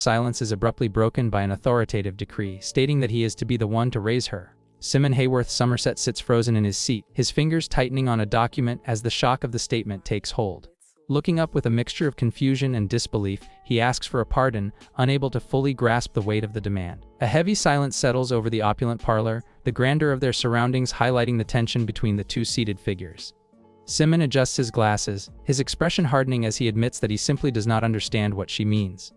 Silence is abruptly broken by an authoritative decree stating that he is to be the one to raise her. Simon Hayworth Somerset sits frozen in his seat, his fingers tightening on a document as the shock of the statement takes hold. Looking up with a mixture of confusion and disbelief, he asks for a pardon, unable to fully grasp the weight of the demand. A heavy silence settles over the opulent parlor, the grandeur of their surroundings highlighting the tension between the two seated figures. Simon adjusts his glasses, his expression hardening as he admits that he simply does not understand what she means.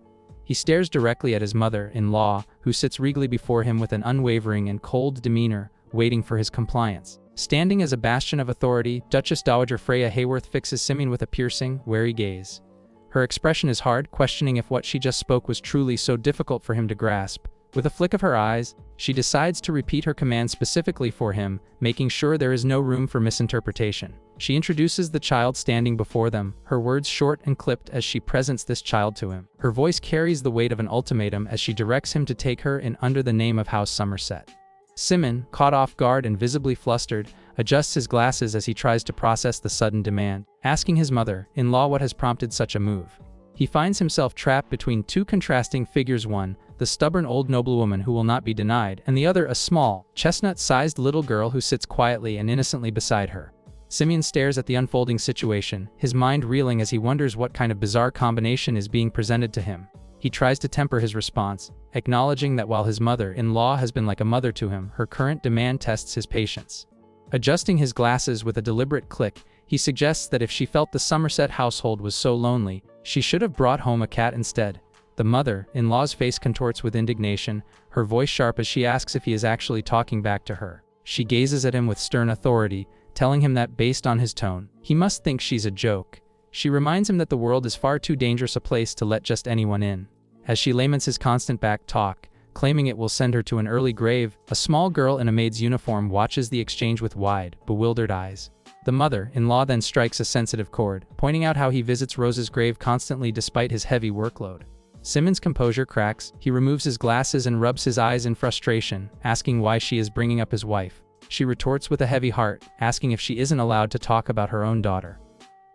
He stares directly at his mother-in-law, who sits regally before him with an unwavering and cold demeanor, waiting for his compliance. Standing as a bastion of authority, Duchess Dowager Freya Hayworth fixes Simon with a piercing, wary gaze. Her expression is hard, questioning if what she just spoke was truly so difficult for him to grasp. With a flick of her eyes, she decides to repeat her command specifically for him, making sure there is no room for misinterpretation. She introduces the child standing before them, her words short and clipped as she presents this child to him. Her voice carries the weight of an ultimatum as she directs him to take her in under the name of House Somerset. Simon, caught off guard and visibly flustered, adjusts his glasses as he tries to process the sudden demand, asking his mother-in-law what has prompted such a move. He finds himself trapped between two contrasting figures, one, the stubborn old noblewoman who will not be denied, and the other a small, chestnut-sized little girl who sits quietly and innocently beside her. Simeon stares at the unfolding situation, his mind reeling as he wonders what kind of bizarre combination is being presented to him. He tries to temper his response, acknowledging that while his mother-in-law has been like a mother to him, her current demand tests his patience. Adjusting his glasses with a deliberate click, he suggests that if she felt the Somerset household was so lonely, she should have brought home a cat instead. The mother-in-law's face contorts with indignation, her voice sharp as she asks if he is actually talking back to her. She gazes at him with stern authority, telling him that based on his tone, he must think she's a joke. She reminds him that the world is far too dangerous a place to let just anyone in. As she laments his constant back talk, claiming it will send her to an early grave, a small girl in a maid's uniform watches the exchange with wide, bewildered eyes. The mother-in-law then strikes a sensitive chord, pointing out how he visits Rose's grave constantly despite his heavy workload. Simon's composure cracks, he removes his glasses and rubs his eyes in frustration, asking why she is bringing up his wife. She retorts with a heavy heart, asking if she isn't allowed to talk about her own daughter.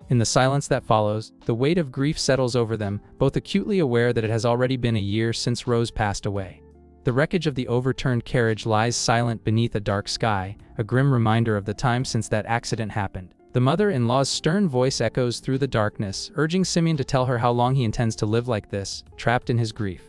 In the silence that follows, the weight of grief settles over them, both acutely aware that it has already been a year since Rose passed away. The wreckage of the overturned carriage lies silent beneath a dark sky, a grim reminder of the time since that accident happened. The mother-in-law's stern voice echoes through the darkness, urging Simeon to tell her how long he intends to live like this, trapped in his grief.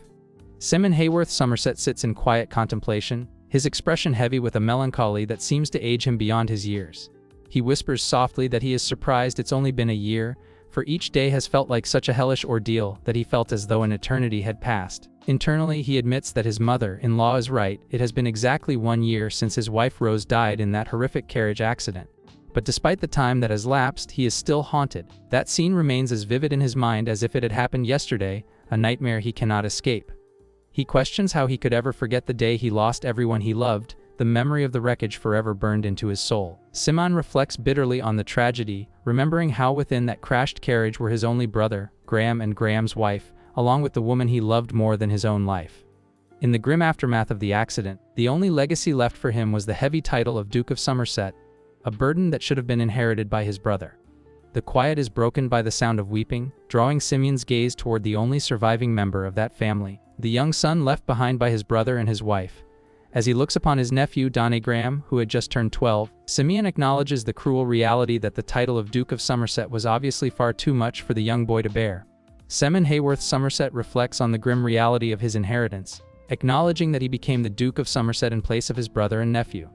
Simon Hayworth Somerset sits in quiet contemplation, his expression heavy with a melancholy that seems to age him beyond his years. He whispers softly that he is surprised it's only been a year, for each day has felt like such a hellish ordeal that he felt as though an eternity had passed. Internally, he admits that his mother-in-law is right, it has been exactly 1 year since his wife Rose died in that horrific carriage accident. But despite the time that has lapsed, he is still haunted. That scene remains as vivid in his mind as if it had happened yesterday, a nightmare he cannot escape. He questions how he could ever forget the day he lost everyone he loved, the memory of the wreckage forever burned into his soul. Simon reflects bitterly on the tragedy, remembering how within that crashed carriage were his only brother, Graham, and Graham's wife, along with the woman he loved more than his own life. In the grim aftermath of the accident, the only legacy left for him was the heavy title of Duke of Somerset, a burden that should have been inherited by his brother. The quiet is broken by the sound of weeping, drawing Simeon's gaze toward the only surviving member of that family, the young son left behind by his brother and his wife. As he looks upon his nephew, Donnie Graham, who had just turned 12, Simeon acknowledges the cruel reality that the title of Duke of Somerset was obviously far too much for the young boy to bear. Simon Hayworth Somerset reflects on the grim reality of his inheritance, acknowledging that he became the Duke of Somerset in place of his brother and nephew.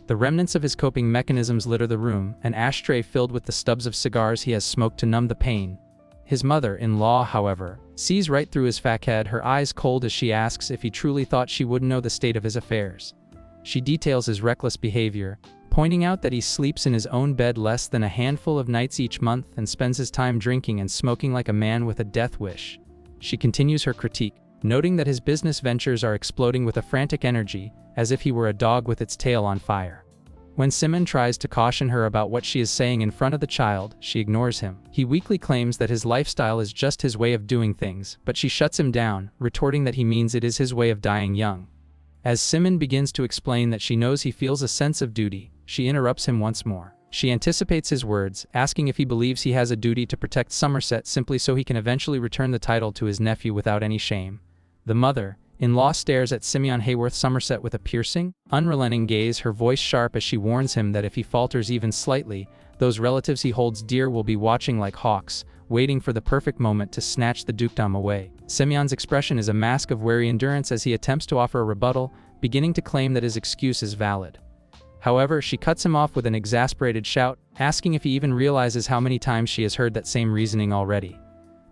The remnants of his coping mechanisms litter the room, an ashtray filled with the stubs of cigars he has smoked to numb the pain. His mother-in-law, however, sees right through his facade, her eyes cold as she asks if he truly thought she wouldn't know the state of his affairs. She details his reckless behavior, pointing out that he sleeps in his own bed less than a handful of nights each month and spends his time drinking and smoking like a man with a death wish. She continues her critique, noting that his business ventures are exploding with a frantic energy, as if he were a dog with its tail on fire. When Simon tries to caution her about what she is saying in front of the child, she ignores him. He weakly claims that his lifestyle is just his way of doing things, but she shuts him down, retorting that he means it is his way of dying young. As Simon begins to explain that she knows he feels a sense of duty, she interrupts him once more. She anticipates his words, asking if he believes he has a duty to protect Somerset simply so he can eventually return the title to his nephew without any shame. The mother-in-law stares at Simeon Hayworth Somerset with a piercing, unrelenting gaze, her voice sharp as she warns him that if he falters even slightly, those relatives he holds dear will be watching like hawks, waiting for the perfect moment to snatch the dukedom away. Simeon's expression is a mask of wary endurance as he attempts to offer a rebuttal, beginning to claim that his excuse is valid. However, she cuts him off with an exasperated shout, asking if he even realizes how many times she has heard that same reasoning already.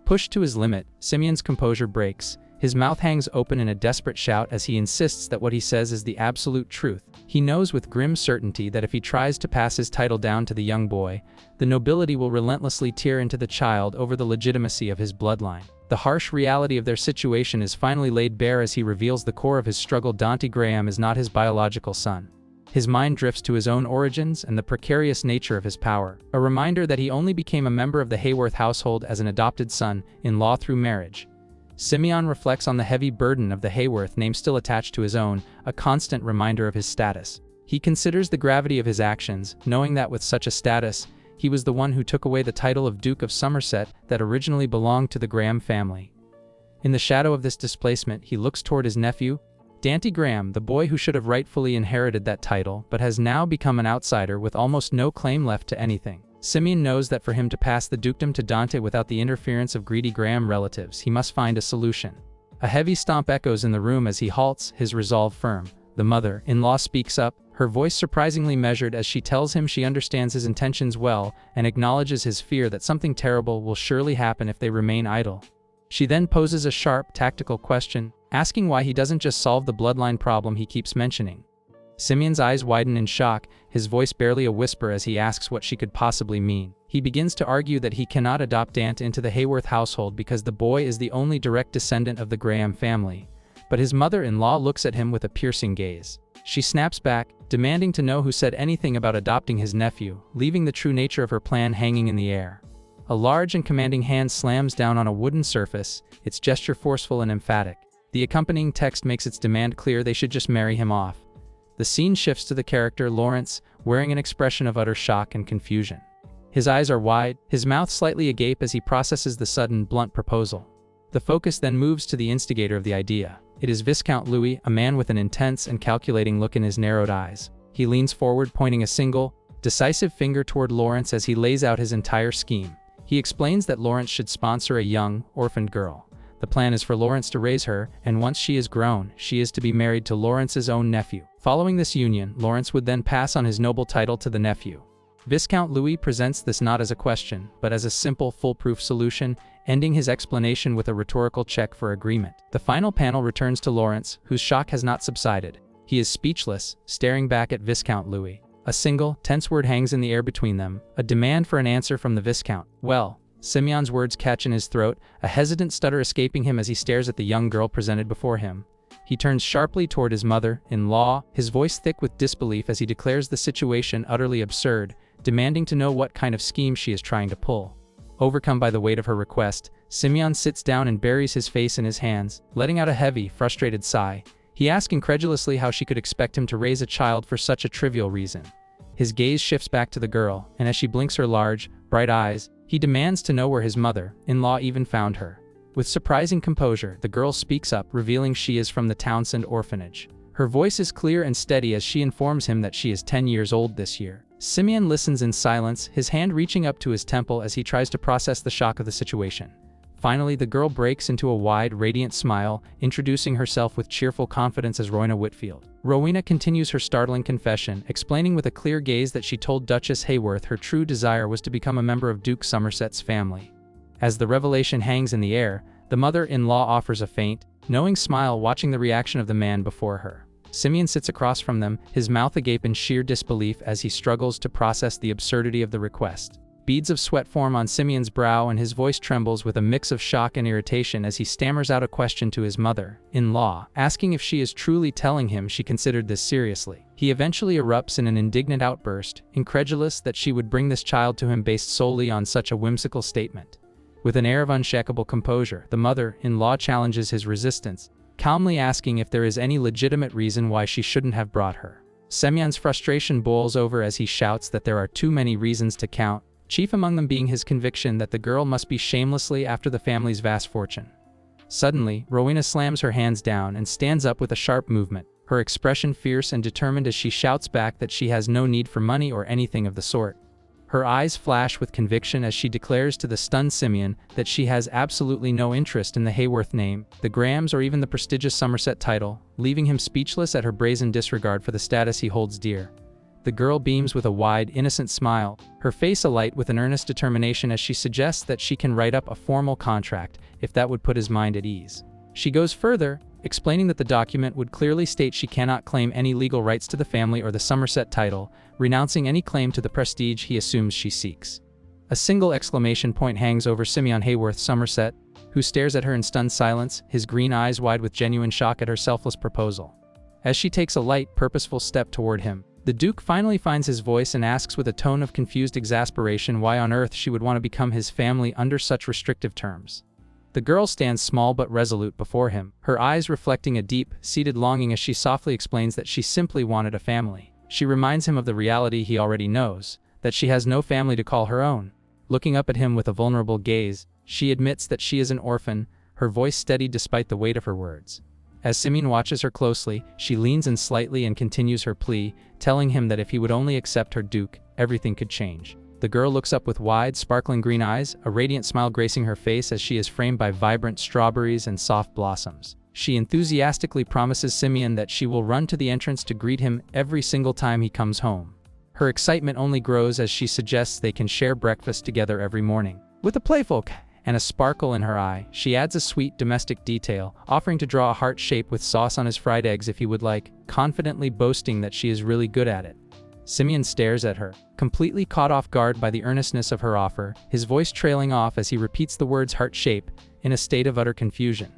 Pushed to his limit, Simeon's composure breaks. His mouth hangs open in a desperate shout as he insists that what he says is the absolute truth. He knows with grim certainty that if he tries to pass his title down to the young boy, the nobility will relentlessly tear into the child over the legitimacy of his bloodline. The harsh reality of their situation is finally laid bare as he reveals the core of his struggle. Dante Graham is not his biological son. His mind drifts to his own origins and the precarious nature of his power, a reminder that he only became a member of the Hayworth household as an adopted son-in-law through marriage. Simeon reflects on the heavy burden of the Hayworth name still attached to his own, a constant reminder of his status. He considers the gravity of his actions, knowing that with such a status, he was the one who took away the title of Duke of Somerset that originally belonged to the Graham family. In the shadow of this displacement, he looks toward his nephew, Dante Graham, the boy who should have rightfully inherited that title but has now become an outsider with almost no claim left to anything. Simeon knows that for him to pass the dukedom to Dante without the interference of greedy Graham relatives, he must find a solution. A heavy stomp echoes in the room as he halts, his resolve firm. The mother-in-law speaks up, her voice surprisingly measured as she tells him she understands his intentions well and acknowledges his fear that something terrible will surely happen if they remain idle. She then poses a sharp, tactical question, asking why he doesn't just solve the bloodline problem he keeps mentioning. Simeon's eyes widen in shock, his voice barely a whisper as he asks what she could possibly mean. He begins to argue that he cannot adopt Dante into the Hayworth household because the boy is the only direct descendant of the Graham family. But his mother-in-law looks at him with a piercing gaze. She snaps back, demanding to know who said anything about adopting his nephew, leaving the true nature of her plan hanging in the air. A large and commanding hand slams down on a wooden surface, its gesture forceful and emphatic. The accompanying text makes its demand clear: they should just marry him off. The scene shifts to the character Lawrence, wearing an expression of utter shock and confusion. His eyes are wide, his mouth slightly agape as he processes the sudden, blunt proposal. The focus then moves to the instigator of the idea. It is Viscount Louis, a man with an intense and calculating look in his narrowed eyes. He leans forward, pointing a single, decisive finger toward Lawrence as he lays out his entire scheme. He explains that Lawrence should sponsor a young, orphaned girl. The plan is for Lawrence to raise her, and once she is grown, she is to be married to Lawrence's own nephew. Following this union, Lawrence would then pass on his noble title to the nephew. Viscount Louis presents this not as a question, but as a simple, foolproof solution, ending his explanation with a rhetorical check for agreement. The final panel returns to Lawrence, whose shock has not subsided. He is speechless, staring back at Viscount Louis. A single, tense word hangs in the air between them, a demand for an answer from the Viscount. Well, Simeon's words catch in his throat, a hesitant stutter escaping him as he stares at the young girl presented before him. He turns sharply toward his mother-in-law, his voice thick with disbelief as he declares the situation utterly absurd, demanding to know what kind of scheme she is trying to pull. Overcome by the weight of her request, Simeon sits down and buries his face in his hands, letting out a heavy, frustrated sigh. He asks incredulously how she could expect him to raise a child for such a trivial reason. His gaze shifts back to the girl, and as she blinks her large, bright eyes, he demands to know where his mother-in-law even found her. With surprising composure, the girl speaks up, revealing she is from the Townsend orphanage. Her voice is clear and steady as she informs him that she is 10 years old this year. Simeon listens in silence, his hand reaching up to his temple as he tries to process the shock of the situation. Finally, the girl breaks into a wide, radiant smile, introducing herself with cheerful confidence as Rowena Whitfield. Rowena continues her startling confession, explaining with a clear gaze that she told Duchess Hayworth her true desire was to become a member of Duke Somerset's family. As the revelation hangs in the air, the mother-in-law offers a faint, knowing smile, watching the reaction of the man before her. Simeon sits across from them, his mouth agape in sheer disbelief as he struggles to process the absurdity of the request. Beads of sweat form on Simeon's brow and his voice trembles with a mix of shock and irritation as he stammers out a question to his mother-in-law, asking if she is truly telling him she considered this seriously. He eventually erupts in an indignant outburst, incredulous that she would bring this child to him based solely on such a whimsical statement. With an air of unshakable composure, the mother-in-law challenges his resistance, calmly asking if there is any legitimate reason why she shouldn't have brought her. Simeon's frustration boils over as he shouts that there are too many reasons to count, chief among them being his conviction that the girl must be shamelessly after the family's vast fortune. Suddenly, Rowena slams her hands down and stands up with a sharp movement, her expression fierce and determined as she shouts back that she has no need for money or anything of the sort. Her eyes flash with conviction as she declares to the stunned Simeon that she has absolutely no interest in the Hayworth name, the Grahams, or even the prestigious Somerset title, leaving him speechless at her brazen disregard for the status he holds dear. The girl beams with a wide, innocent smile, her face alight with an earnest determination as she suggests that she can write up a formal contract if that would put his mind at ease. She goes further, explaining that the document would clearly state she cannot claim any legal rights to the family or the Somerset title, renouncing any claim to the prestige he assumes she seeks. A single exclamation point hangs over Simeon Hayworth Somerset, who stares at her in stunned silence, his green eyes wide with genuine shock at her selfless proposal. As she takes a light, purposeful step toward him, the Duke finally finds his voice and asks with a tone of confused exasperation why on earth she would want to become his family under such restrictive terms. The girl stands small but resolute before him, her eyes reflecting a deep-seated longing as she softly explains that she simply wanted a family. She reminds him of the reality he already knows, that she has no family to call her own. Looking up at him with a vulnerable gaze, she admits that she is an orphan, her voice steady despite the weight of her words. As Simeon watches her closely, she leans in slightly and continues her plea, telling him that if he would only accept her Duke, everything could change. The girl looks up with wide, sparkling green eyes, a radiant smile gracing her face as she is framed by vibrant strawberries and soft blossoms. She enthusiastically promises Simeon that she will run to the entrance to greet him every single time he comes home. Her excitement only grows as she suggests they can share breakfast together every morning. With a playful and a sparkle in her eye, she adds a sweet domestic detail, offering to draw a heart shape with sauce on his fried eggs if he would like, confidently boasting that she is really good at it. Simeon stares at her, completely caught off guard by the earnestness of her offer, his voice trailing off as he repeats the words heart shape, in a state of utter confusion.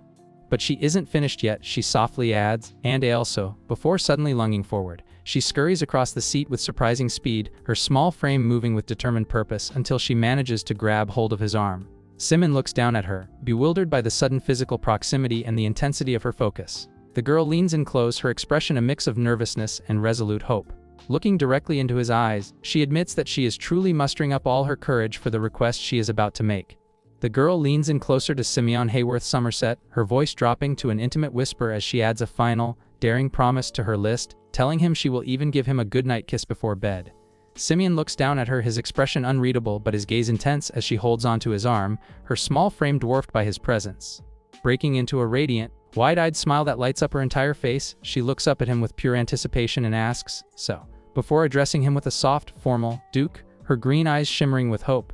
But she isn't finished yet, she softly adds, and also, before suddenly lunging forward. She scurries across the seat with surprising speed, her small frame moving with determined purpose until she manages to grab hold of his arm. Simeon looks down at her, bewildered by the sudden physical proximity and the intensity of her focus. The girl leans in close, her expression a mix of nervousness and resolute hope. Looking directly into his eyes, she admits that she is truly mustering up all her courage for the request she is about to make. The girl leans in closer to Simeon Hayworth Somerset, her voice dropping to an intimate whisper as she adds a final, daring promise to her list, telling him she will even give him a goodnight kiss before bed. Simeon looks down at her, his expression unreadable but his gaze intense as she holds onto his arm, her small frame dwarfed by his presence. Breaking into a radiant, wide-eyed smile that lights up her entire face, she looks up at him with pure anticipation and asks, "So?" Before addressing him with a soft, formal, "Duke," her green eyes shimmering with hope.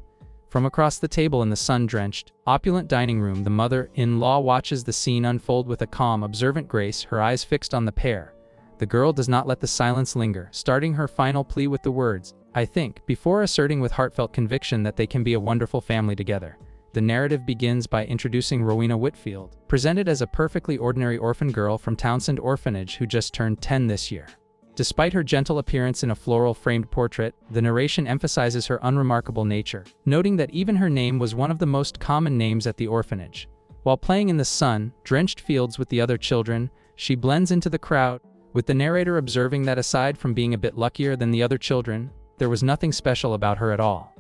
From across the table in the sun-drenched, opulent dining room, the mother-in-law watches the scene unfold with a calm, observant grace, her eyes fixed on the pair. The girl does not let the silence linger, starting her final plea with the words, "I think," before asserting with heartfelt conviction that they can be a wonderful family together. The narrative begins by introducing Rowena Whitfield, presented as a perfectly ordinary orphan girl from Townsend Orphanage who just turned 10 this year. Despite her gentle appearance in a floral-framed portrait, the narration emphasizes her unremarkable nature, noting that even her name was one of the most common names at the orphanage. While playing in the sun-drenched fields with the other children, she blends into the crowd, with the narrator observing that aside from being a bit luckier than the other children, there was nothing special about her at all.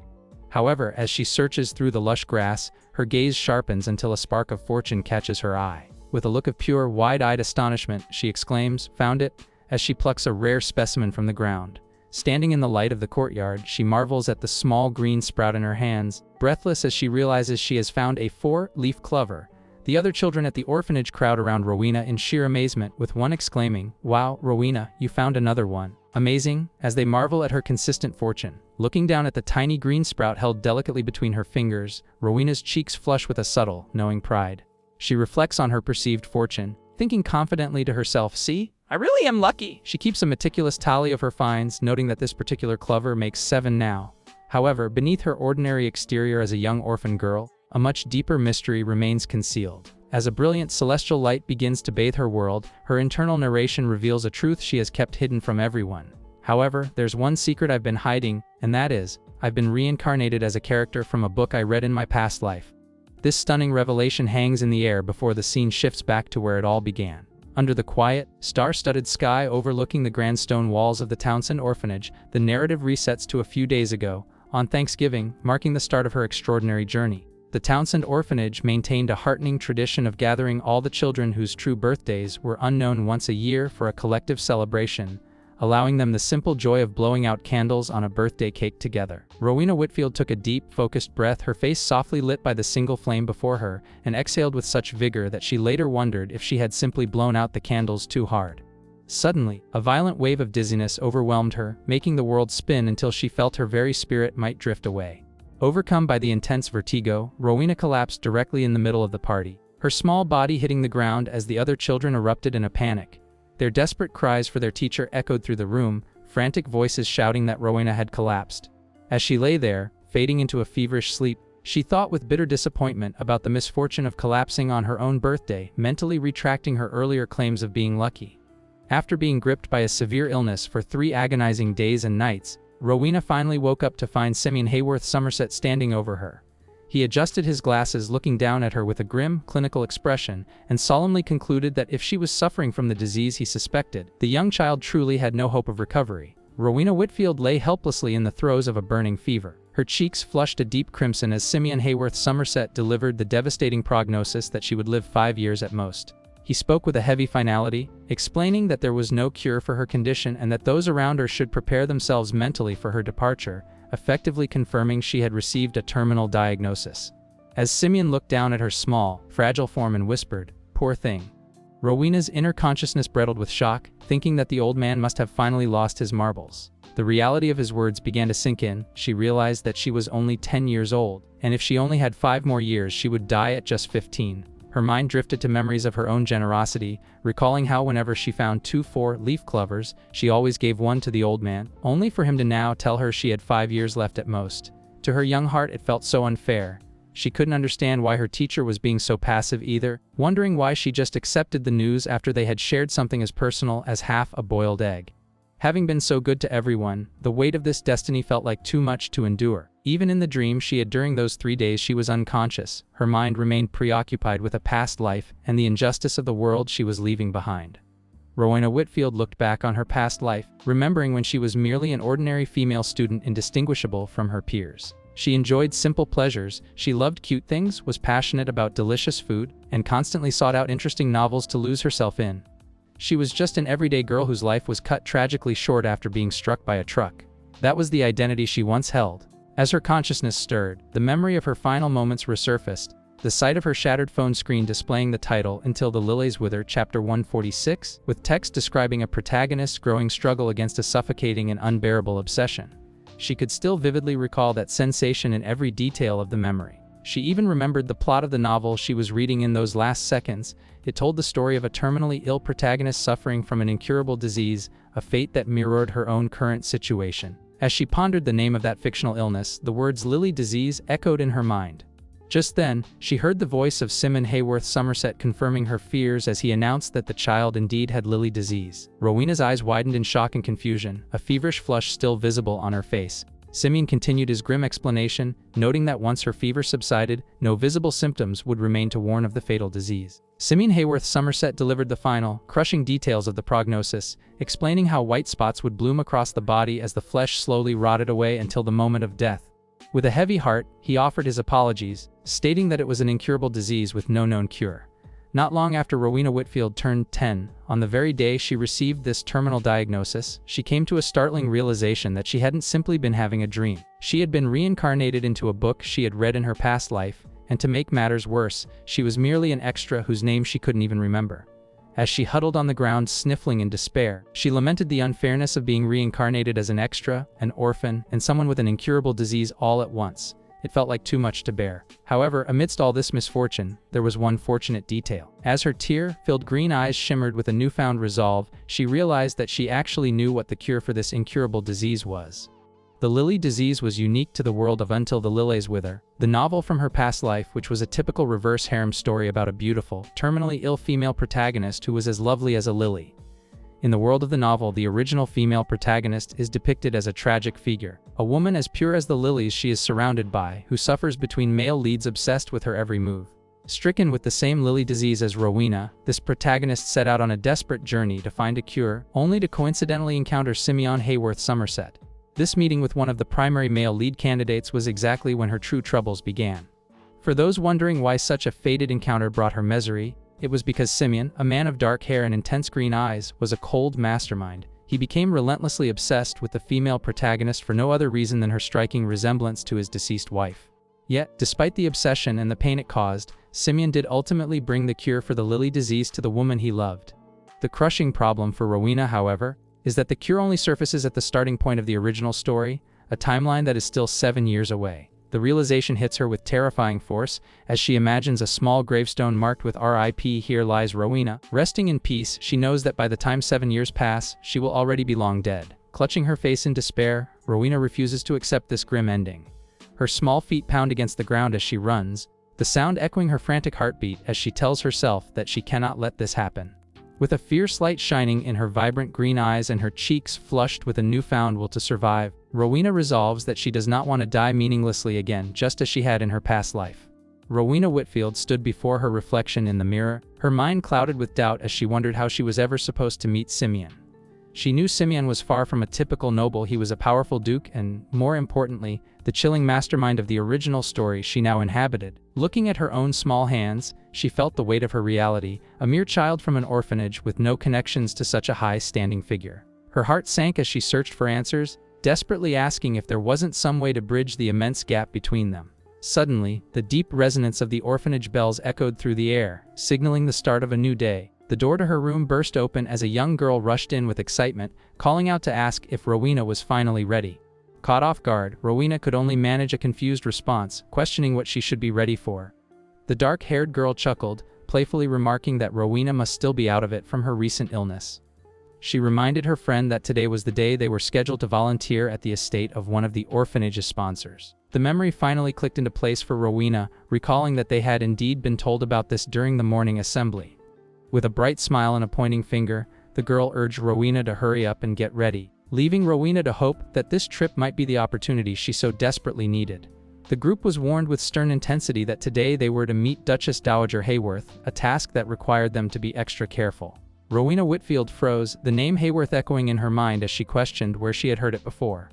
However, as she searches through the lush grass, her gaze sharpens until a spark of fortune catches her eye. With a look of pure, wide-eyed astonishment, she exclaims, "Found it?" as she plucks a rare specimen from the ground. Standing in the light of the courtyard, she marvels at the small green sprout in her hands, breathless as she realizes she has found a 4-leaf clover. The other children at the orphanage crowd around Rowena in sheer amazement, with one exclaiming, "Wow, Rowena, you found another one." Amazing, as they marvel at her consistent fortune. Looking down at the tiny green sprout held delicately between her fingers, Rowena's cheeks flush with a subtle, knowing pride. She reflects on her perceived fortune, thinking confidently to herself, "See? I really am lucky." She keeps a meticulous tally of her finds, noting that this particular clover makes 7 now. However, beneath her ordinary exterior as a young orphan girl, a much deeper mystery remains concealed. As a brilliant celestial light begins to bathe her world, her internal narration reveals a truth she has kept hidden from everyone. However, there's one secret I've been hiding, and that is, I've been reincarnated as a character from a book I read in my past life. This stunning revelation hangs in the air before the scene shifts back to where it all began. Under the quiet, star-studded sky overlooking the grand stone walls of the Townsend Orphanage, the narrative resets to a few days ago, on Thanksgiving, marking the start of her extraordinary journey. The Townsend orphanage maintained a heartening tradition of gathering all the children whose true birthdays were unknown once a year for a collective celebration, allowing them the simple joy of blowing out candles on a birthday cake together. Rowena Whitfield took a deep, focused breath, her face softly lit by the single flame before her, and exhaled with such vigor that she later wondered if she had simply blown out the candles too hard. Suddenly, a violent wave of dizziness overwhelmed her, making the world spin until she felt her very spirit might drift away. Overcome by the intense vertigo, Rowena collapsed directly in the middle of the party, her small body hitting the ground as the other children erupted in a panic. Their desperate cries for their teacher echoed through the room, frantic voices shouting that Rowena had collapsed. As she lay there, fading into a feverish sleep, she thought with bitter disappointment about the misfortune of collapsing on her own birthday, mentally retracting her earlier claims of being lucky. After being gripped by a severe illness for 3 agonizing days and nights, Rowena finally woke up to find Simeon Hayworth Somerset standing over her. He adjusted his glasses, looking down at her with a grim, clinical expression, and solemnly concluded that if she was suffering from the disease he suspected, the young child truly had no hope of recovery. Rowena Whitfield lay helplessly in the throes of a burning fever. Her cheeks flushed a deep crimson as Simeon Hayworth Somerset delivered the devastating prognosis that she would live 5 years at most. He spoke with a heavy finality, explaining that there was no cure for her condition and that those around her should prepare themselves mentally for her departure, effectively confirming she had received a terminal diagnosis. As Simeon looked down at her small, fragile form and whispered, "Poor thing." Rowena's inner consciousness brittled with shock, thinking that the old man must have finally lost his marbles. The reality of his words began to sink in. She realized that she was only 10 years old, and if she only had 5 more years she would die at just 15. Her mind drifted to memories of her own generosity, recalling how whenever she found 2 4-leaf clovers, she always gave one to the old man, only for him to now tell her she had 5 years left at most. To her young heart it felt so unfair. She couldn't understand why her teacher was being so passive either, wondering why she just accepted the news after they had shared something as personal as half a boiled egg. Having been so good to everyone, the weight of this destiny felt like too much to endure. Even in the dream she had during those 3 days she was unconscious. Her mind remained preoccupied with a past life and the injustice of the world she was leaving behind. Rowena Whitfield looked back on her past life, remembering when she was merely an ordinary female student indistinguishable from her peers. She enjoyed simple pleasures, she loved cute things, was passionate about delicious food, and constantly sought out interesting novels to lose herself in. She was just an everyday girl whose life was cut tragically short after being struck by a truck. That was the identity she once held. As her consciousness stirred, the memory of her final moments resurfaced, the sight of her shattered phone screen displaying the title Until the Lilies Wither, Chapter 146, with text describing a protagonist's growing struggle against a suffocating and unbearable obsession. She could still vividly recall that sensation in every detail of the memory. She even remembered the plot of the novel she was reading in those last seconds. It told the story of a terminally ill protagonist suffering from an incurable disease, a fate that mirrored her own current situation. As she pondered the name of that fictional illness, the words Lily disease echoed in her mind. Just then, she heard the voice of Simeon Hayworth Somerset confirming her fears as he announced that the child indeed had Lily disease. Rowena's eyes widened in shock and confusion, a feverish flush still visible on her face. Simeon continued his grim explanation, noting that once her fever subsided, no visible symptoms would remain to warn of the fatal disease. Simeon Hayworth Somerset delivered the final, crushing details of the prognosis, explaining how white spots would bloom across the body as the flesh slowly rotted away until the moment of death. With a heavy heart, he offered his apologies, stating that it was an incurable disease with no known cure. Not long after Rowena Whitfield turned 10, on the very day she received this terminal diagnosis, she came to a startling realization that she hadn't simply been having a dream. She had been reincarnated into a book she had read in her past life, and to make matters worse, she was merely an extra whose name she couldn't even remember. As she huddled on the ground sniffling in despair, she lamented the unfairness of being reincarnated as an extra, an orphan, and someone with an incurable disease all at once. It felt like too much to bear. However, amidst all this misfortune, there was one fortunate detail. As her tear-filled green eyes shimmered with a newfound resolve, she realized that she actually knew what the cure for this incurable disease was. The Lily disease was unique to the world of Until the Lilies Wither, the novel from her past life, which was a typical reverse harem story about a beautiful, terminally ill female protagonist who was as lovely as a lily. In the world of the novel, the original female protagonist is depicted as a tragic figure, a woman as pure as the lilies she is surrounded by, who suffers between male leads obsessed with her every move. Stricken with the same Lily disease as Rowena, this protagonist set out on a desperate journey to find a cure, only to coincidentally encounter Simeon Hayworth Somerset. This meeting with one of the primary male lead candidates was exactly when her true troubles began. For those wondering why such a fated encounter brought her misery, it was because Simeon, a man of dark hair and intense green eyes, was a cold mastermind. He became relentlessly obsessed with the female protagonist for no other reason than her striking resemblance to his deceased wife. Yet, despite the obsession and the pain it caused, Simeon did ultimately bring the cure for the Lily disease to the woman he loved. The crushing problem for Rowena, however, is that the cure only surfaces at the starting point of the original story, a timeline that is still 7 years away. The realization hits her with terrifying force as she imagines a small gravestone marked with R.I.P. Here lies Rowena. Resting in peace, she knows that by the time 7 years pass, she will already be long dead. Clutching her face in despair, Rowena refuses to accept this grim ending. Her small feet pound against the ground as she runs, the sound echoing her frantic heartbeat as she tells herself that she cannot let this happen. With a fierce light shining in her vibrant green eyes and her cheeks flushed with a newfound will to survive, Rowena resolves that she does not want to die meaninglessly again, just as she had in her past life. Rowena Whitfield stood before her reflection in the mirror, her mind clouded with doubt as she wondered how she was ever supposed to meet Simeon. She knew Simeon was far from a typical noble. He was a powerful duke and, more importantly, the chilling mastermind of the original story she now inhabited. Looking at her own small hands, she felt the weight of her reality, a mere child from an orphanage with no connections to such a high-standing figure. Her heart sank as she searched for answers, desperately asking if there wasn't some way to bridge the immense gap between them. Suddenly, the deep resonance of the orphanage bells echoed through the air, signaling the start of a new day. The door to her room burst open as a young girl rushed in with excitement, calling out to ask if Rowena was finally ready. Caught off guard, Rowena could only manage a confused response, questioning what she should be ready for. The dark-haired girl chuckled, playfully remarking that Rowena must still be out of it from her recent illness. She reminded her friend that today was the day they were scheduled to volunteer at the estate of one of the orphanage's sponsors. The memory finally clicked into place for Rowena, recalling that they had indeed been told about this during the morning assembly. With a bright smile and a pointing finger, the girl urged Rowena to hurry up and get ready, leaving Rowena to hope that this trip might be the opportunity she so desperately needed. The group was warned with stern intensity that today they were to meet Duchess Dowager Hayworth, a task that required them to be extra careful. Rowena Whitfield froze, the name Hayworth echoing in her mind as she questioned where she had heard it before.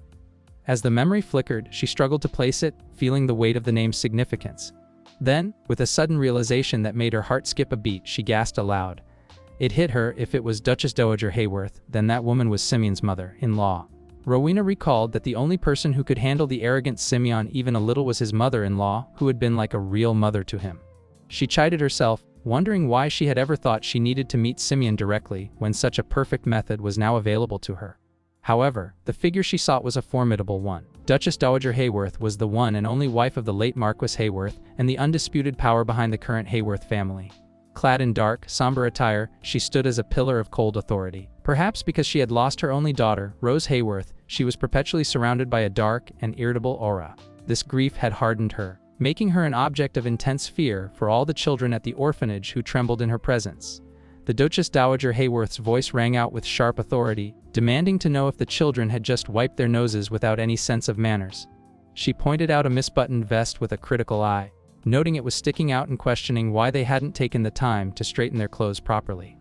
As the memory flickered, she struggled to place it, feeling the weight of the name's significance. Then, with a sudden realization that made her heart skip a beat, she gasped aloud. It hit her, if it was Duchess Dowager Hayworth, then that woman was Simeon's mother-in-law. Rowena recalled that the only person who could handle the arrogant Simeon even a little was his mother-in-law, who had been like a real mother to him. She chided herself, wondering why she had ever thought she needed to meet Simeon directly when such a perfect method was now available to her. However, the figure she sought was a formidable one. Duchess Dowager Hayworth was the one and only wife of the late Marquis Hayworth and the undisputed power behind the current Hayworth family. Clad in dark, somber attire, she stood as a pillar of cold authority. Perhaps because she had lost her only daughter, Rose Hayworth, she was perpetually surrounded by a dark and irritable aura. This grief had hardened her, making her an object of intense fear for all the children at the orphanage who trembled in her presence. The Duchess Dowager Hayworth's voice rang out with sharp authority, demanding to know if the children had just wiped their noses without any sense of manners. She pointed out a misbuttoned vest with a critical eye, noting it was sticking out and questioning why they hadn't taken the time to straighten their clothes properly.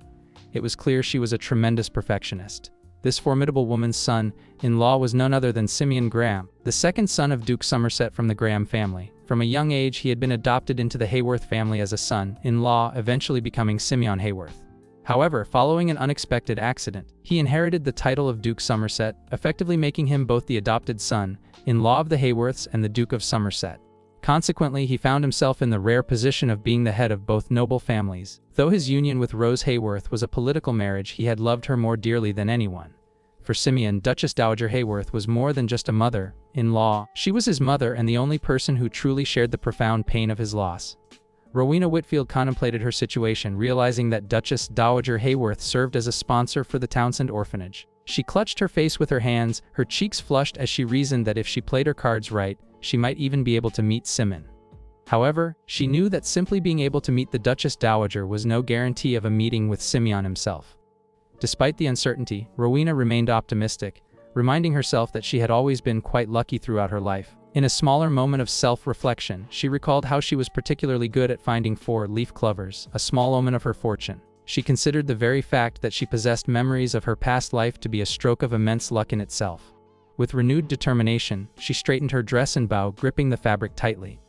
It was clear she was a tremendous perfectionist. This formidable woman's son-in-law was none other than Simeon Graham, the second son of Duke Somerset from the Graham family. From a young age, he had been adopted into the Hayworth family as a son-in-law, eventually becoming Simeon Hayworth. However, following an unexpected accident, he inherited the title of Duke Somerset, effectively making him both the adopted son-in-law of the Hayworths and the Duke of Somerset. Consequently, he found himself in the rare position of being the head of both noble families. Though his union with Rose Hayworth was a political marriage, he had loved her more dearly than anyone. For Simeon, Duchess Dowager Hayworth was more than just a mother-in-law. She was his mother and the only person who truly shared the profound pain of his loss. Rowena Whitfield contemplated her situation, realizing that Duchess Dowager Hayworth served as a sponsor for the Townsend orphanage. She clutched her face with her hands, her cheeks flushed as she reasoned that if she played her cards right, she might even be able to meet Simeon. However, she knew that simply being able to meet the Duchess Dowager was no guarantee of a meeting with Simeon himself. Despite the uncertainty, Rowena remained optimistic, reminding herself that she had always been quite lucky throughout her life. In a smaller moment of self-reflection, she recalled how she was particularly good at finding 4-leaf clovers, a small omen of her fortune. She considered the very fact that she possessed memories of her past life to be a stroke of immense luck in itself. With renewed determination, she straightened her dress and bow, gripping the fabric tightly.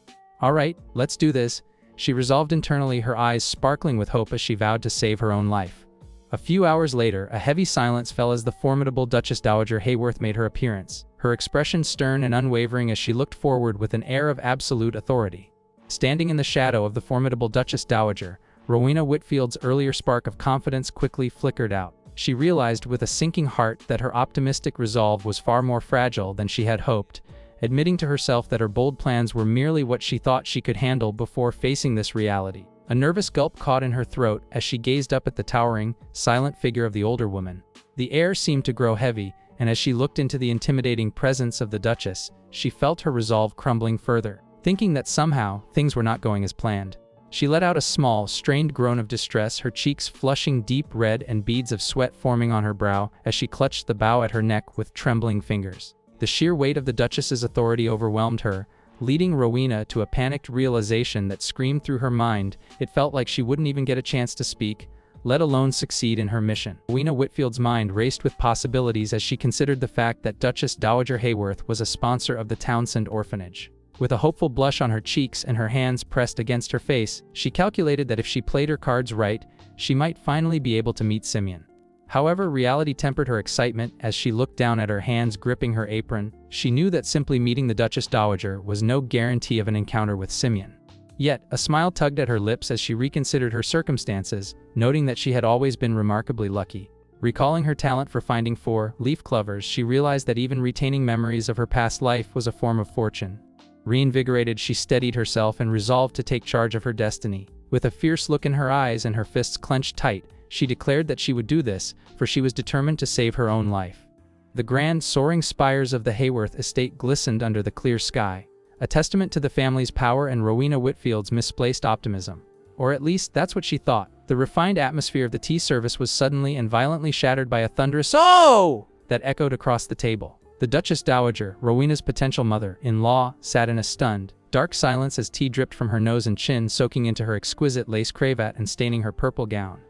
All right, let's do this, she resolved internally, her eyes sparkling with hope as she vowed to save her own life. A few hours later, a heavy silence fell as the formidable Duchess Dowager Hayworth made her appearance, her expression stern and unwavering as she looked forward with an air of absolute authority. Standing in the shadow of the formidable Duchess Dowager, Rowena Whitfield's earlier spark of confidence quickly flickered out. She realized with a sinking heart that her optimistic resolve was far more fragile than she had hoped, admitting to herself that her bold plans were merely what she thought she could handle before facing this reality. A nervous gulp caught in her throat as she gazed up at the towering, silent figure of the older woman. The air seemed to grow heavy, and as she looked into the intimidating presence of the Duchess, she felt her resolve crumbling further. Thinking that somehow, things were not going as planned, she let out a small, strained groan of distress, her cheeks flushing deep red and beads of sweat forming on her brow as she clutched the bow at her neck with trembling fingers. The sheer weight of the Duchess's authority overwhelmed her, leading Rowena to a panicked realization that screamed through her mind. It felt like she wouldn't even get a chance to speak, let alone succeed in her mission. Rowena Whitfield's mind raced with possibilities as she considered the fact that Duchess Dowager Hayworth was a sponsor of the Townsend orphanage. With a hopeful blush on her cheeks and her hands pressed against her face, she calculated that if she played her cards right, she might finally be able to meet Simeon. However, reality tempered her excitement as she looked down at her hands gripping her apron. She knew that simply meeting the Duchess Dowager was no guarantee of an encounter with Simeon. Yet, a smile tugged at her lips as she reconsidered her circumstances, noting that she had always been remarkably lucky. Recalling her talent for finding four-leaf clovers, she realized that even retaining memories of her past life was a form of fortune. Reinvigorated, she steadied herself and resolved to take charge of her destiny. With a fierce look in her eyes and her fists clenched tight, she declared that she would do this, for she was determined to save her own life. The grand, soaring spires of the Hayworth estate glistened under the clear sky, a testament to the family's power and Rowena Whitfield's misplaced optimism. Or at least, that's what she thought. The refined atmosphere of the tea service was suddenly and violently shattered by a thunderous "Oh!" that echoed across the table. The Duchess Dowager, Rowena's potential mother-in-law, sat in a stunned, dark silence as tea dripped from her nose and chin, soaking into her exquisite lace cravat and staining her purple gown.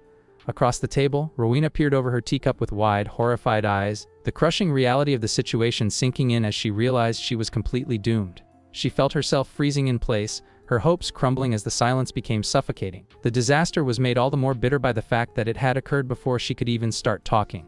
Across the table, Rowena peered over her teacup with wide, horrified eyes, the crushing reality of the situation sinking in as she realized she was completely doomed. She felt herself freezing in place, her hopes crumbling as the silence became suffocating. The disaster was made all the more bitter by the fact that it had occurred before she could even start talking.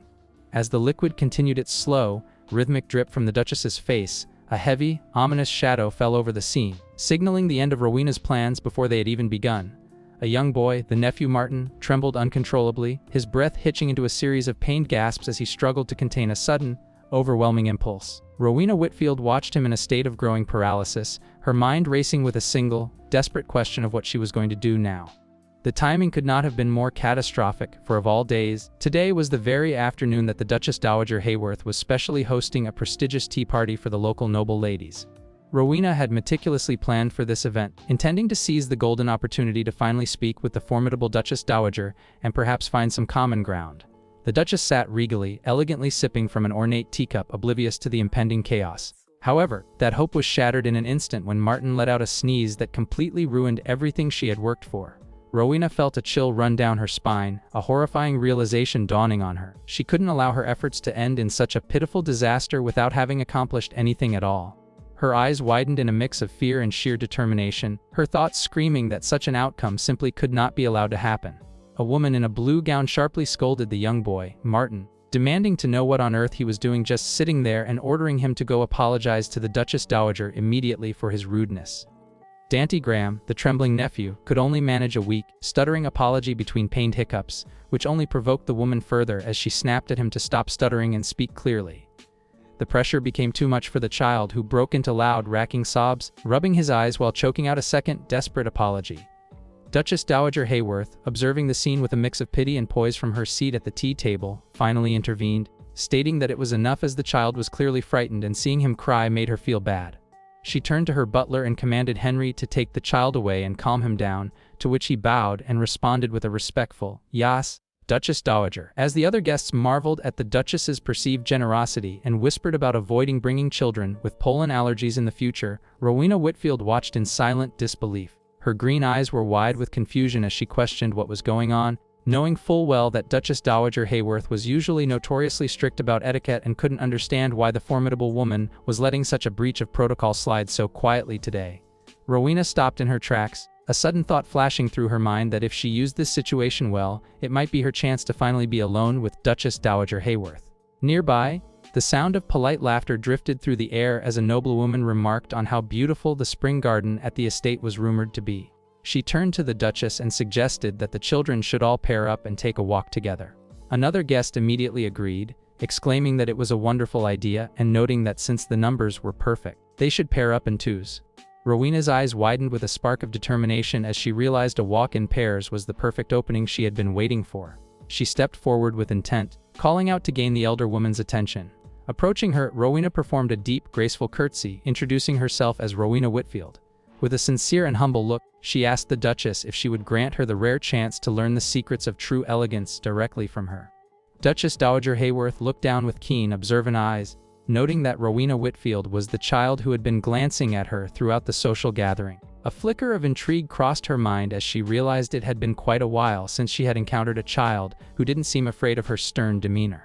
As the liquid continued its slow, rhythmic drip from the Duchess's face, a heavy, ominous shadow fell over the scene, signaling the end of Rowena's plans before they had even begun. A young boy, the nephew Martin, trembled uncontrollably, his breath hitching into a series of pained gasps as he struggled to contain a sudden, overwhelming impulse. Rowena Whitfield watched him in a state of growing paralysis, her mind racing with a single, desperate question of what she was going to do now. The timing could not have been more catastrophic, for of all days, today was the very afternoon that the Duchess Dowager Hayworth was specially hosting a prestigious tea party for the local noble ladies. Rowena had meticulously planned for this event, intending to seize the golden opportunity to finally speak with the formidable Duchess Dowager and perhaps find some common ground. The Duchess sat regally, elegantly sipping from an ornate teacup, oblivious to the impending chaos. However, that hope was shattered in an instant when Martin let out a sneeze that completely ruined everything she had worked for. Rowena felt a chill run down her spine, a horrifying realization dawning on her. She couldn't allow her efforts to end in such a pitiful disaster without having accomplished anything at all. Her eyes widened in a mix of fear and sheer determination, her thoughts screaming that such an outcome simply could not be allowed to happen. A woman in a blue gown sharply scolded the young boy, Martin, demanding to know what on earth he was doing just sitting there and ordering him to go apologize to the Duchess Dowager immediately for his rudeness. Dante Graham, the trembling nephew, could only manage a weak, stuttering apology between pained hiccups, which only provoked the woman further as she snapped at him to stop stuttering and speak clearly. The pressure became too much for the child, who broke into loud, racking sobs, rubbing his eyes while choking out a second, desperate apology. Duchess Dowager Hayworth, observing the scene with a mix of pity and poise from her seat at the tea table, finally intervened, stating that it was enough as the child was clearly frightened and seeing him cry made her feel bad. She turned to her butler and commanded Henry to take the child away and calm him down, to which he bowed and responded with a respectful, "Yas, Duchess Dowager." As the other guests marveled at the Duchess's perceived generosity and whispered about avoiding bringing children with pollen allergies in the future, Rowena Whitfield watched in silent disbelief. Her green eyes were wide with confusion as she questioned what was going on, knowing full well that Duchess Dowager Hayworth was usually notoriously strict about etiquette and couldn't understand why the formidable woman was letting such a breach of protocol slide so quietly today. Rowena stopped in her tracks, a sudden thought flashing through her mind that if she used this situation well, it might be her chance to finally be alone with Duchess Dowager Hayworth. Nearby, the sound of polite laughter drifted through the air as a noblewoman remarked on how beautiful the spring garden at the estate was rumored to be. She turned to the Duchess and suggested that the children should all pair up and take a walk together. Another guest immediately agreed, exclaiming that it was a wonderful idea and noting that since the numbers were perfect, they should pair up in twos. Rowena's eyes widened with a spark of determination as she realized a walk in pairs was the perfect opening she had been waiting for. She stepped forward with intent, calling out to gain the elder woman's attention. Approaching her, Rowena performed a deep, graceful curtsy, introducing herself as Rowena Whitfield. With a sincere and humble look, she asked the Duchess if she would grant her the rare chance to learn the secrets of true elegance directly from her. Duchess Dowager Hayworth looked down with keen, observant eyes, noting that Rowena Whitfield was the child who had been glancing at her throughout the social gathering. A flicker of intrigue crossed her mind as she realized it had been quite a while since she had encountered a child who didn't seem afraid of her stern demeanor.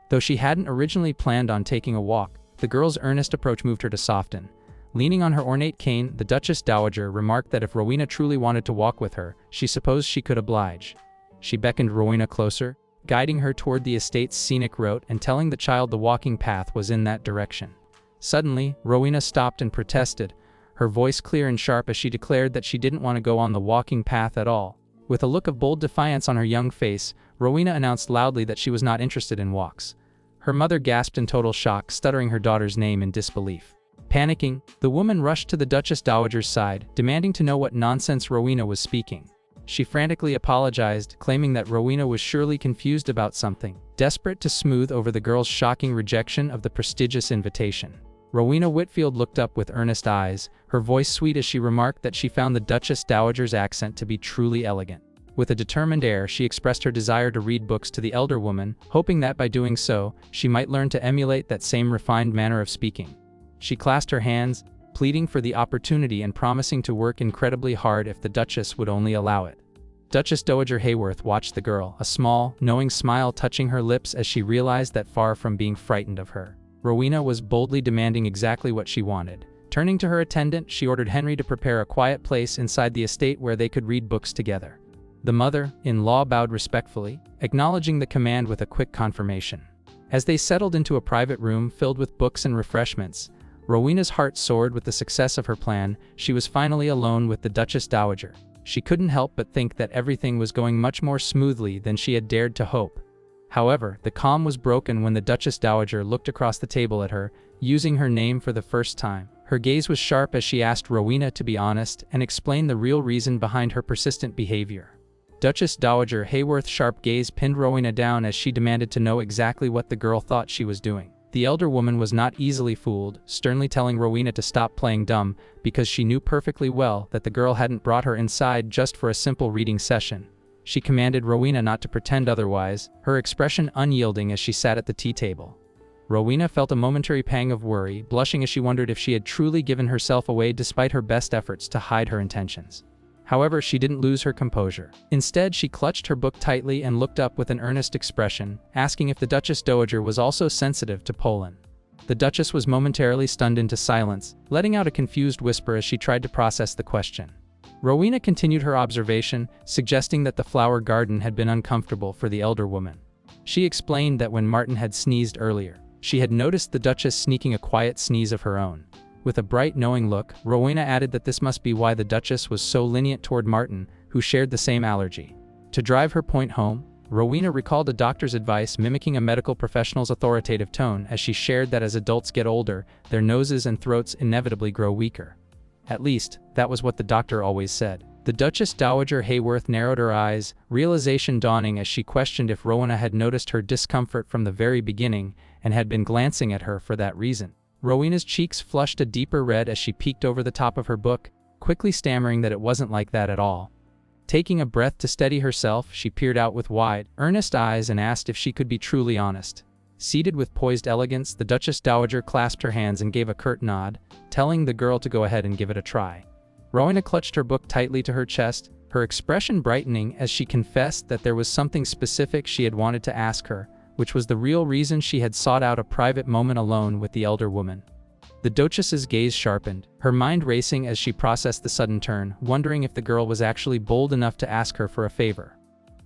Though she hadn't originally planned on taking a walk, the girl's earnest approach moved her to soften. Leaning on her ornate cane, the Duchess Dowager remarked that if Rowena truly wanted to walk with her, she supposed she could oblige. She beckoned Rowena closer, guiding her toward the estate's scenic route and telling the child the walking path was in that direction. Suddenly, Rowena stopped and protested, her voice clear and sharp as she declared that she didn't want to go on the walking path at all. With a look of bold defiance on her young face, Rowena announced loudly that she was not interested in walks. Her mother gasped in total shock, stuttering her daughter's name in disbelief. Panicking, the woman rushed to the Duchess Dowager's side, demanding to know what nonsense Rowena was speaking. She frantically apologized, claiming that Rowena was surely confused about something, desperate to smooth over the girl's shocking rejection of the prestigious invitation. Rowena Whitfield looked up with earnest eyes, her voice sweet as she remarked that she found the Duchess Dowager's accent to be truly elegant. With a determined air, she expressed her desire to read books to the elder woman, hoping that by doing so, she might learn to emulate that same refined manner of speaking. She clasped her hands, pleading for the opportunity and promising to work incredibly hard if the Duchess would only allow it. Duchess Dowager Hayworth watched the girl, a small, knowing smile touching her lips as she realized that far from being frightened of her, Rowena was boldly demanding exactly what she wanted. Turning to her attendant, she ordered Henry to prepare a quiet place inside the estate where they could read books together. The mother-in-law bowed respectfully, acknowledging the command with a quick confirmation. As they settled into a private room filled with books and refreshments, Rowena's heart soared with the success of her plan. She was finally alone with the Duchess Dowager. She couldn't help but think that everything was going much more smoothly than she had dared to hope. However, the calm was broken when the Duchess Dowager looked across the table at her, using her name for the first time. Her gaze was sharp as she asked Rowena to be honest and explain the real reason behind her persistent behavior. Duchess Dowager Hayworth's sharp gaze pinned Rowena down as she demanded to know exactly what the girl thought she was doing. The elder woman was not easily fooled, sternly telling Rowena to stop playing dumb because she knew perfectly well that the girl hadn't brought her inside just for a simple reading session. She commanded Rowena not to pretend otherwise, her expression unyielding as she sat at the tea table. Rowena felt a momentary pang of worry, blushing as she wondered if she had truly given herself away despite her best efforts to hide her intentions. However, she didn't lose her composure. Instead, she clutched her book tightly and looked up with an earnest expression, asking if the Duchess Dowager was also sensitive to pollen. The Duchess was momentarily stunned into silence, letting out a confused whisper as she tried to process the question. Rowena continued her observation, suggesting that the flower garden had been uncomfortable for the elder woman. She explained that when Martin had sneezed earlier, she had noticed the Duchess sneaking a quiet sneeze of her own. With a bright, knowing look, Rowena added that this must be why the Duchess was so lenient toward Martin, who shared the same allergy. To drive her point home, Rowena recalled a doctor's advice mimicking a medical professional's authoritative tone as she shared that as adults get older, their noses and throats inevitably grow weaker. At least, that was what the doctor always said. The Duchess Dowager Hayworth narrowed her eyes, realization dawning as she questioned if Rowena had noticed her discomfort from the very beginning and had been glancing at her for that reason. Rowena's cheeks flushed a deeper red as she peeked over the top of her book, quickly stammering that it wasn't like that at all. Taking a breath to steady herself, she peered out with wide, earnest eyes and asked if she could be truly honest. Seated with poised elegance, the Duchess Dowager clasped her hands and gave a curt nod, telling the girl to go ahead and give it a try. Rowena clutched her book tightly to her chest, her expression brightening as she confessed that there was something specific she had wanted to ask her, which was the real reason she had sought out a private moment alone with the elder woman. The Duchess's gaze sharpened, her mind racing as she processed the sudden turn, wondering if the girl was actually bold enough to ask her for a favor.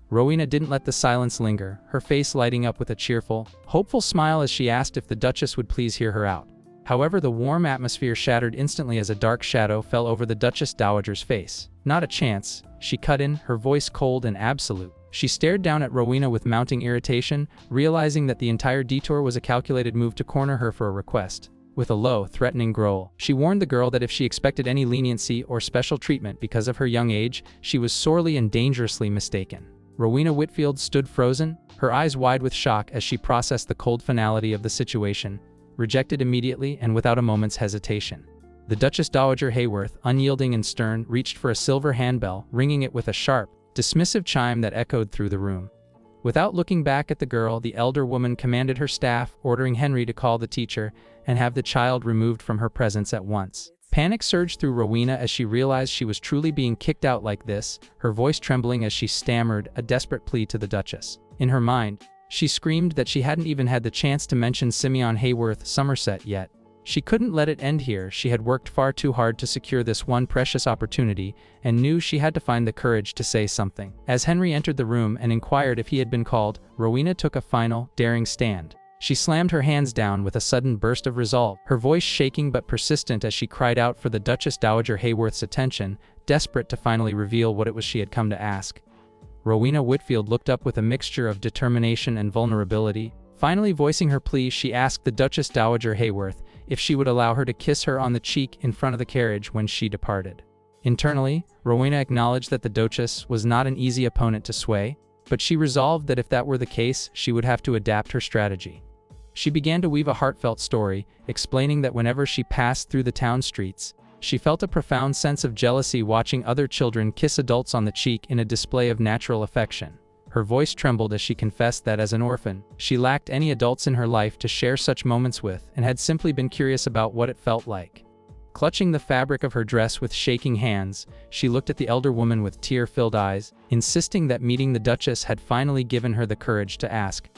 Rowena didn't let the silence linger, her face lighting up with a cheerful, hopeful smile as she asked if the Duchess would please hear her out. However, the warm atmosphere shattered instantly as a dark shadow fell over the Duchess Dowager's face. "Not a chance," she cut in, her voice cold and absolute. She stared down at Rowena with mounting irritation, realizing that the entire detour was a calculated move to corner her for a request. With a low, threatening growl, she warned the girl that if she expected any leniency or special treatment because of her young age, she was sorely and dangerously mistaken. Rowena Whitfield stood frozen, her eyes wide with shock as she processed the cold finality of the situation, rejected immediately and without a moment's hesitation. The Duchess Dowager Hayworth, unyielding and stern, reached for a silver handbell, ringing it with a sharp, dismissive chime that echoed through the room. Without looking back at the girl, the elder woman commanded her staff, ordering Henry to call the teacher and have the child removed from her presence at once. Panic surged through Rowena as she realized she was truly being kicked out like this, her voice trembling as she stammered a desperate plea to the Duchess. In her mind, she screamed that she hadn't even had the chance to mention Simeon Hayworth Somerset yet. She couldn't let it end here. She had worked far too hard to secure this one precious opportunity and knew she had to find the courage to say something. As Henry entered the room and inquired if he had been called, Rowena took a final, daring stand. She slammed her hands down with a sudden burst of resolve, her voice shaking but persistent as she cried out for the Duchess Dowager Hayworth's attention, desperate to finally reveal what it was she had come to ask. Rowena Whitfield looked up with a mixture of determination and vulnerability. Finally voicing her plea, she asked the Duchess Dowager Hayworth if she would allow her to kiss her on the cheek in front of the carriage when she departed. Internally, Rowena acknowledged that the Duchess was not an easy opponent to sway, but she resolved that if that were the case, she would have to adapt her strategy. She began to weave a heartfelt story, explaining that whenever she passed through the town streets, she felt a profound sense of jealousy watching other children kiss adults on the cheek in a display of natural affection. Her voice trembled as she confessed that as an orphan, she lacked any adults in her life to share such moments with and had simply been curious about what it felt like. Clutching the fabric of her dress with shaking hands, she looked at the elder woman with tear-filled eyes, insisting that meeting the Duchess had finally given her the courage to ask.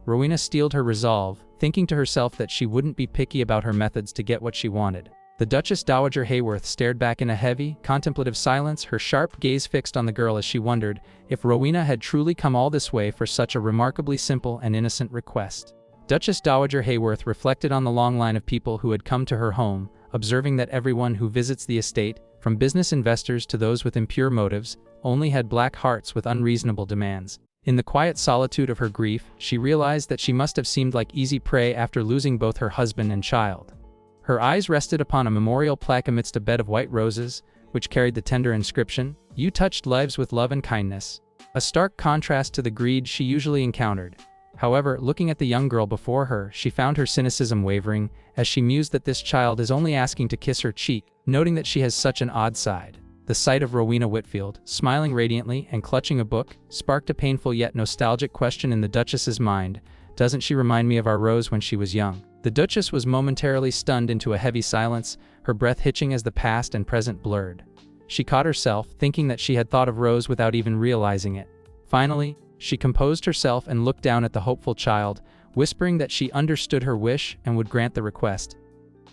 Rowena steeled her resolve, thinking to herself that she wouldn't be picky about her methods to get what she wanted. The Duchess Dowager Hayworth stared back in a heavy, contemplative silence, her sharp gaze fixed on the girl as she wondered if Rowena had truly come all this way for such a remarkably simple and innocent request. Duchess Dowager Hayworth reflected on the long line of people who had come to her home, observing that everyone who visits the estate, from business investors to those with impure motives, only had black hearts with unreasonable demands. In the quiet solitude of her grief, she realized that she must have seemed like easy prey after losing both her husband and child. Her eyes rested upon a memorial plaque amidst a bed of white roses, which carried the tender inscription, "You touched lives with love and kindness," a stark contrast to the greed she usually encountered. However, looking at the young girl before her, she found her cynicism wavering, as she mused that this child is only asking to kiss her cheek, noting that she has such an odd side. The sight of Rowena Whitfield, smiling radiantly and clutching a book, sparked a painful yet nostalgic question in the Duchess's mind. "Doesn't she remind me of our Rose when she was young?" The Duchess was momentarily stunned into a heavy silence, her breath hitching as the past and present blurred. She caught herself, thinking that she had thought of Rose without even realizing it. Finally, she composed herself and looked down at the hopeful child, whispering that she understood her wish and would grant the request.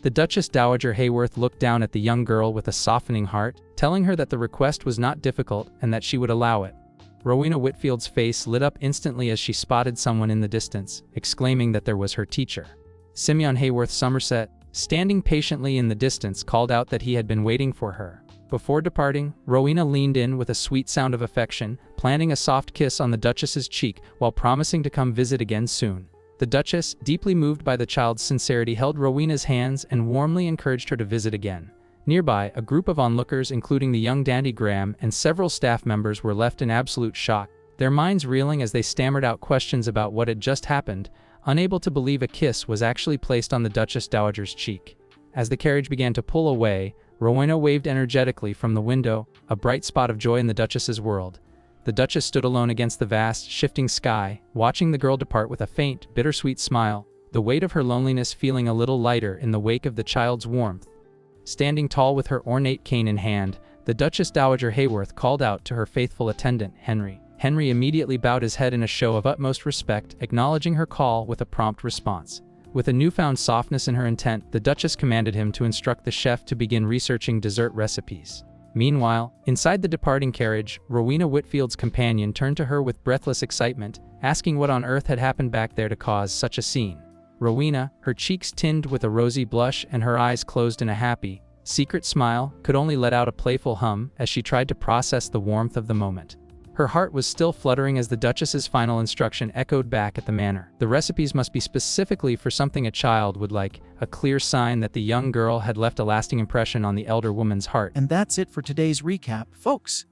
The Duchess Dowager Hayworth looked down at the young girl with a softening heart, telling her that the request was not difficult and that she would allow it. Rowena Whitfield's face lit up instantly as she spotted someone in the distance, exclaiming that there was her teacher. Simeon Hayworth Somerset, standing patiently in the distance, called out that he had been waiting for her. Before departing, Rowena leaned in with a sweet sound of affection, planting a soft kiss on the Duchess's cheek while promising to come visit again soon. The Duchess, deeply moved by the child's sincerity, held Rowena's hands and warmly encouraged her to visit again. Nearby, a group of onlookers, including the young dandy Graham and several staff members, were left in absolute shock, their minds reeling as they stammered out questions about what had just happened, unable to believe a kiss was actually placed on the Duchess Dowager's cheek. As the carriage began to pull away, Rowena waved energetically from the window, a bright spot of joy in the Duchess's world. The Duchess stood alone against the vast, shifting sky, watching the girl depart with a faint, bittersweet smile, the weight of her loneliness feeling a little lighter in the wake of the child's warmth. Standing tall with her ornate cane in hand, the Duchess Dowager Hayworth called out to her faithful attendant, Henry. Henry immediately bowed his head in a show of utmost respect, acknowledging her call with a prompt response. With a newfound softness in her intent, the Duchess commanded him to instruct the chef to begin researching dessert recipes. Meanwhile, inside the departing carriage, Rowena Whitfield's companion turned to her with breathless excitement, asking what on earth had happened back there to cause such a scene. Rowena, her cheeks tinged with a rosy blush and her eyes closed in a happy, secret smile, could only let out a playful hum as she tried to process the warmth of the moment. Her heart was still fluttering as the Duchess's final instruction echoed back at the manor. The recipes must be specifically for something a child would like, a clear sign that the young girl had left a lasting impression on the elder woman's heart. And that's it for today's recap, folks.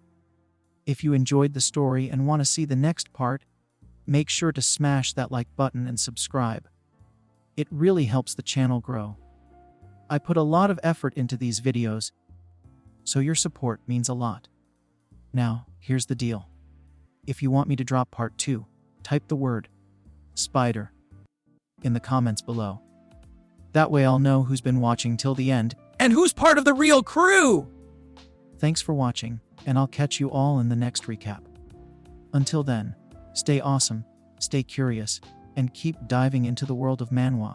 If you enjoyed the story and want to see the next part, make sure to smash that like button and subscribe. It really helps the channel grow. I put a lot of effort into these videos, so your support means a lot. Now, here's the deal. If you want me to drop part 2, type the word spider in the comments below. That way I'll know who's been watching till the end and who's part of the real crew! Thanks for watching, and I'll catch you all in the next recap. Until then, stay awesome, stay curious, and keep diving into the world of manhwa.